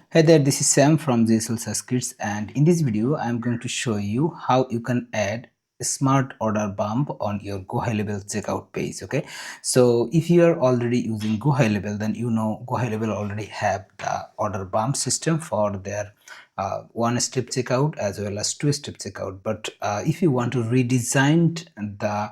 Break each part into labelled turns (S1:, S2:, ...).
S1: Hey there, this is Sam from Ghlsaaskits, and in this video I'm going to show you how you can add a smart order bump on your GoHighLevel checkout page. Okay, so if you are already using GoHighLevel, then you know GoHighLevel already have the order bump system for their one-step checkout as well as two-step checkout. But if you want to redesign the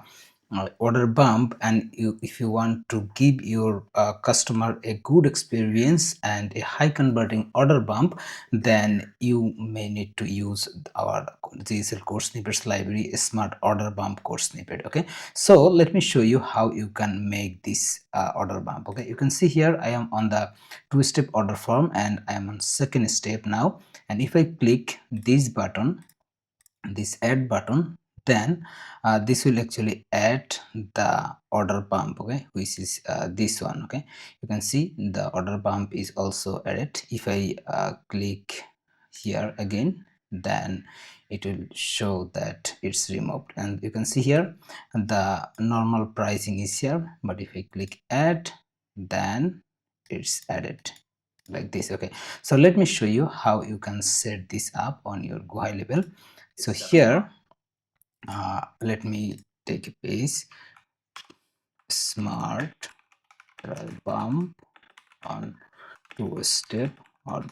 S1: order bump, and if you want to give your customer a good experience and a high converting order bump, then you may need to use our GSL course snippets library, a smart order bump course snippet. Okay, so let me show you how you can make this order bump. Okay, you can see here I am on the two-step order form and I am on second step now, and if I click this button, this add button, then this will actually add the order bump, okay, which is this one. Okay, you can see the order bump is also added. If I click here again, then it will show that it's removed, and you can see here the normal pricing is here, but if I click add, then it's added like this. Okay, so let me show you how you can set this up on your GoHighLevel. So here let me take a page, smart bump on two-step or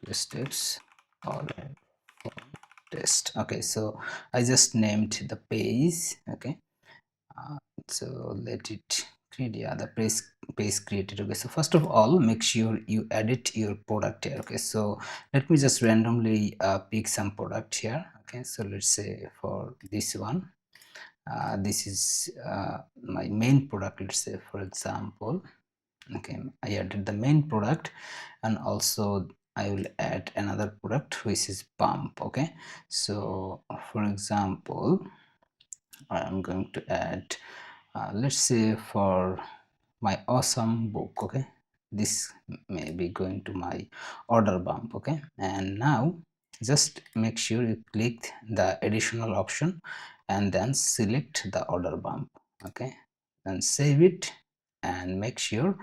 S1: two steps or test. Okay, so I just named the page. Okay, so let it create, yeah, the page created. Okay, so first of all, make sure you edit your product here. Okay, so let me just randomly pick some product here. Okay, so let's say for this one, this is my main product, let's say, for example. Okay, I added the main product, and also I will add another product which is bump. Okay, so for example, I am going to add let's say for my awesome book. Okay, this may be going to my order bump. Okay, and now just make sure you click the additional option and then select the order bump. Okay, and save it, and make sure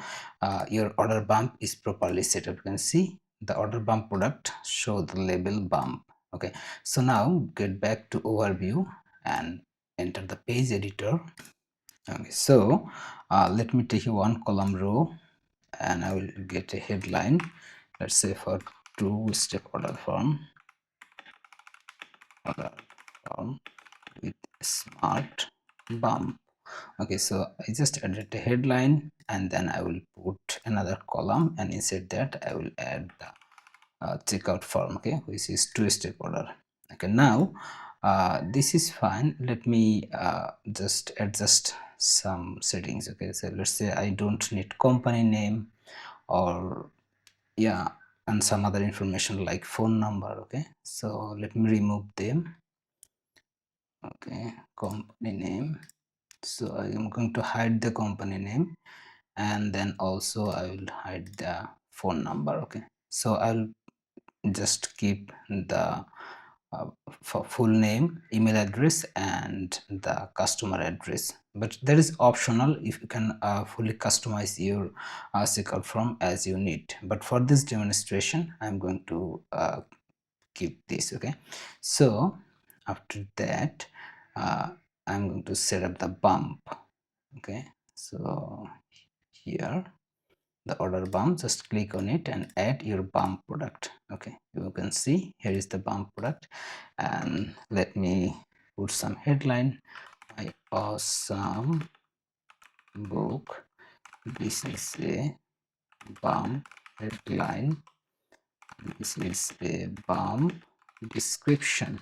S1: your order bump is properly set up. You can see the order bump product show the label bump. Okay, so now get back to overview and enter the page editor. Okay, so let me take one column row and I will get a headline, let's say for two-step order form with smart bump. Okay, so I just added a headline, and then I will put another column, and inside that I will add the checkout form, okay, which is two-step order. Okay, now this is fine. Let me just adjust some settings. Okay, so let's say I don't need company name, or yeah, and some other information like phone number. Okay, so let me remove them. Okay, company name, so I am going to hide the company name, and then also I will hide the phone number. Okay, so I'll just keep the for full name, email address, and the customer address, but that is optional. If you can fully customize your checkout form as you need, but for this demonstration I'm going to keep this. Okay, so after that I'm going to set up the bump. Okay, so here the order bump, just click on it and add your bump product. Okay, you can see here is the bump product, and let me put some headline, my awesome book. This is a bump headline, this is a bump description.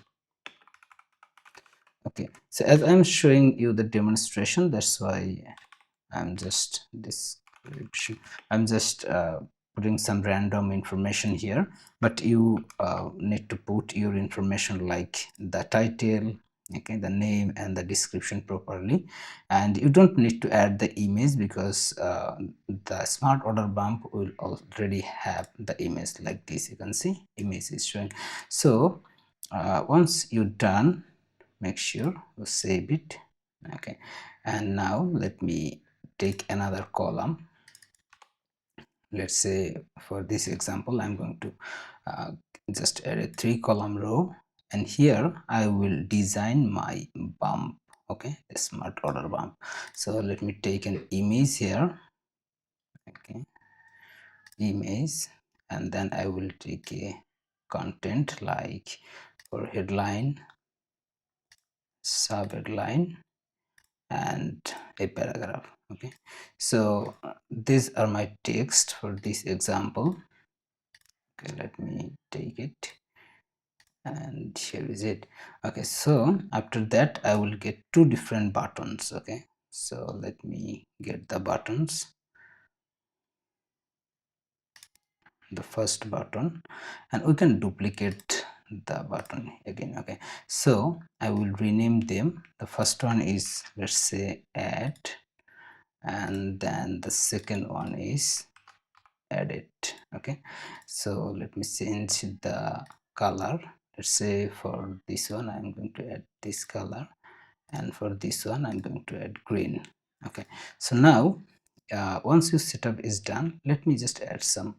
S1: Okay, so as I'm showing you the demonstration, that's why I'm just description, I'm just putting some random information here, but you need to put your information like the title, okay, the name and the description properly, and you don't need to add the image because the smart order bump will already have the image like this. You can see image is showing. So once you're done, make sure you save it. Okay, and now let me take another column, let's say for this example I'm going to uh, just add a 3-column row, and here I will design my bump. Okay, a smart order bump. So let me take an image here. Okay, image, and then I will take a content like for headline, sub headline, and a paragraph. Okay, so these are my text for this example. Okay, let me take it, and here is it. Okay, so after that I will get two different buttons. Okay, so let me get the buttons. The first button, and we can duplicate the button again. Okay, so I will rename them. The first one is, let's say, add, and then the second one is edit. Okay, so let me change the color. Let's say for this one I'm going to add this color, and for this one I'm going to add green. Okay, so now once your setup is done, let me just add some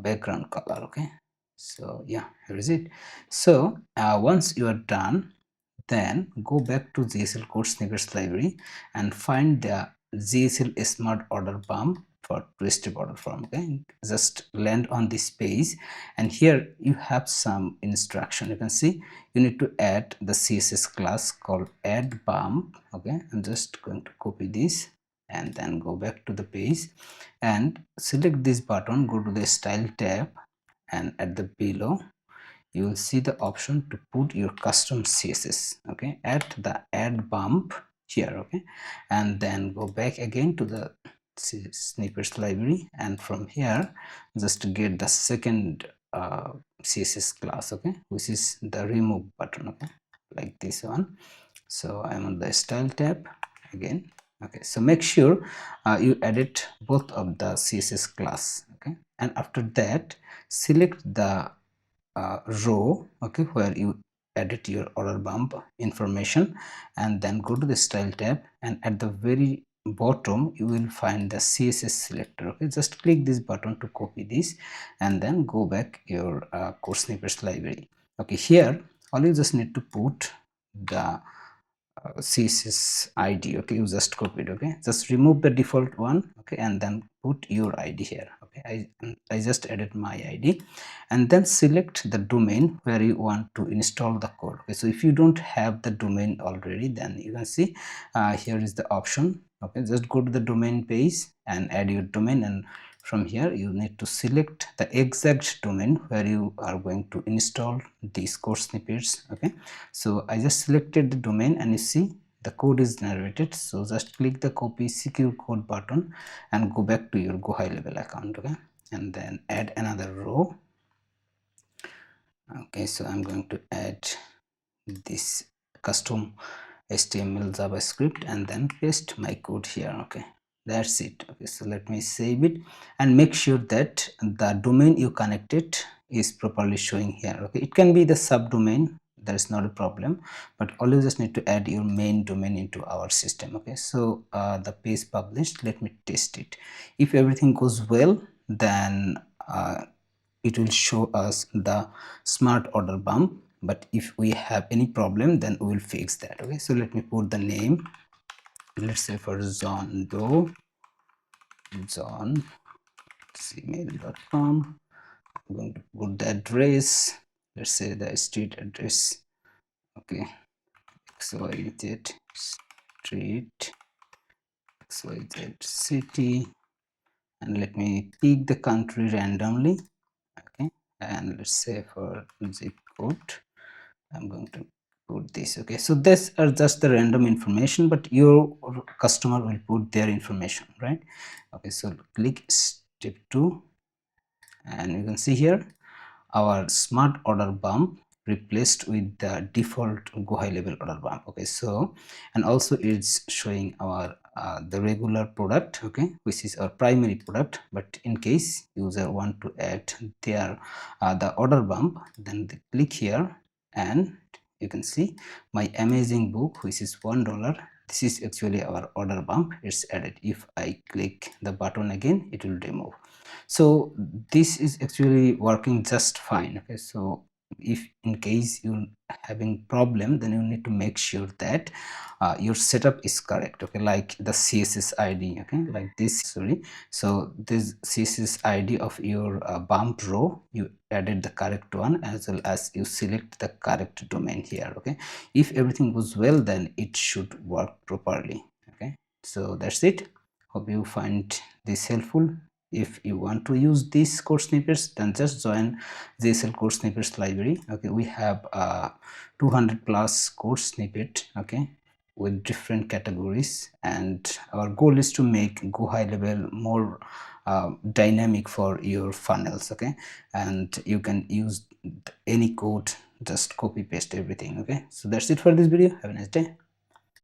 S1: background color. Okay, so yeah, here is it. So once you are done, then go back to GSL code snippets library and find the GSL smart order bump for two-step order form. Okay, just land on this page, and here you have some instruction. You can see you need to add the CSS class called add bump. Okay, I'm just going to copy this and then go back to the page and select this button, go to the style tab, and at the below you will see the option to put your custom CSS. Okay, at the add bump here. Okay, and then go back again to the snippets library, and from here just get the second CSS class. Okay, which is the remove button. Okay, like this one. So I'm on the style tab again. Okay, so make sure you edit both of the CSS class. Okay, and after that select the row, okay, where you edit your order bump information, and then go to the style tab, and at the very bottom you will find the CSS selector. Okay, just click this button to copy this, and then go back your code snippets library. Okay, here all you just need to put the CSS ID. Okay, you just copied. Okay, just remove the default one. Okay, and then put your ID here. Okay, I just added my ID, and then select the domain where you want to install the code. Okay, so if you don't have the domain already, then you can see here is the option. Okay, just go to the domain page and add your domain, and from here you need to select the exact domain where you are going to install these code snippets. Okay, so I just selected the domain, and you see the code is generated. So just click the copy secure code button and go back to your GoHighLevel account. Okay, and then add another row. Okay, so I'm going to add this custom HTML JavaScript and then paste my code here. Okay, that's it. Okay, so let me save it and make sure that the domain you connected is properly showing here. Okay, it can be the subdomain, that is not a problem, but always just need to add your main domain into our system. Okay, so the page published, let me test it. If everything goes well, then it will show us the smart order bump, but if we have any problem, then we will fix that. Okay, so let me put the name. Let's say for John Doe, John gmail.com. I'm going to put the address. Let's say the street address. Okay, XYZ street, XYZ city, and let me pick the country randomly. Okay, and let's say for zip code I'm going to put this. Okay, so these are just the random information, but your customer will put their information, right? Okay, so click step 2, and you can see here our smart order bump replaced with the default GoHighLevel order bump. Okay, so and also it's showing our the regular product, okay, which is our primary product, but in case user want to add their the order bump, then they click here and you can see my amazing book, which is $1. This is actually our order bump, it's added. If I click the button again, it will remove. So this is actually working just fine. Okay, so if in case you're having problem, then you need to make sure that your setup is correct. Okay, like the css id, okay, like this, sorry, so this css id of your bump row, you added the correct one, as well as you select the correct domain here. Okay, if everything goes well, then it should work properly. Okay, so that's it. Hope you find this helpful. If you want to use these code snippets, then just join GSL code snippets library. Okay, we have 200 plus code snippet, okay, with different categories, and our goal is to make GoHighLevel more dynamic for your funnels. Okay, and you can use any code, just copy paste everything. Okay, so that's it for this video. Have a nice day.